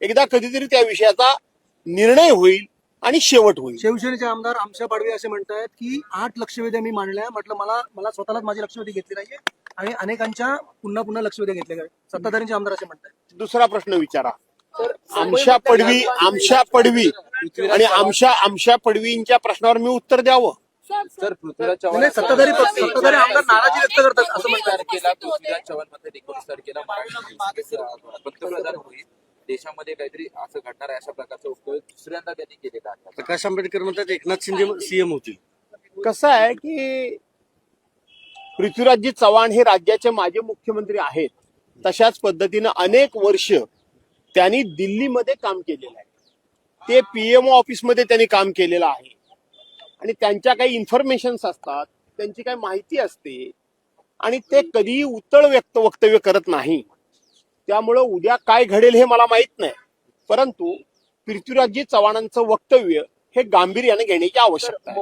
एकदा कधीतरी त्या विषयाचा निर्णय होईल आणि शेवट होईल. शिवसेनेचे आमदार आमच्या पाडवी असे म्हणतायत की 8 लक्षवेधी मी मांडल्या, म्हटलं मला स्वतःलाच माझी लक्षवेधी घेतली नाहीये आणि अनेकांच्या पुन्हा पुन्हा लक्षवेधी घेतले काय सत्ताधाऱ्यांचे आमदार असे म्हणतात. दुसरा प्रश्न विचारा. आमच्या पडवी आणि आमच्या पडवींच्या प्रश्नावर मी उत्तर द्यावं. सर पृथ्वीराज चव्हाण सत्ताधारी आमदार नाराजी व्यक्त करतात असं म्हणतात. पृथ्वीराज चव्हाण मध्ये 19 तारखेला पंतप्रधान होईल, देशामध्ये काहीतरी असं घडणार आहे अशा प्रकारचं वक्तव्य दुसऱ्यांदा त्यांनी केलेलं आहे. प्रकाश आंबेडकर म्हणतात एकनाथ शिंदे सीएम होतील. कसं आहे की पृथ्वीराजजी चव्हाण हे राज्याचे माजी मुख्यमंत्री आहेत. तशाच पद्धतीनं अनेक वर्ष त्यांनी दिल्लीमध्ये काम केलेलं आहे. ते पीएमओ ऑफिसमध्ये त्यांनी काम केलेलं आहे आणि त्यांच्या काही इन्फॉर्मेशन्स असतात, त्यांची काही माहिती असते आणि ते कधीही उत्तळ वक्तव्य करत नाही. त्यामुळं उद्या काय घडेल हे मला माहित नाही, परंतु पृथ्वीराजजी चव्हाणांचं वक्तव्य हे गांभीर्याने घेण्याची आवश्यकता आहे.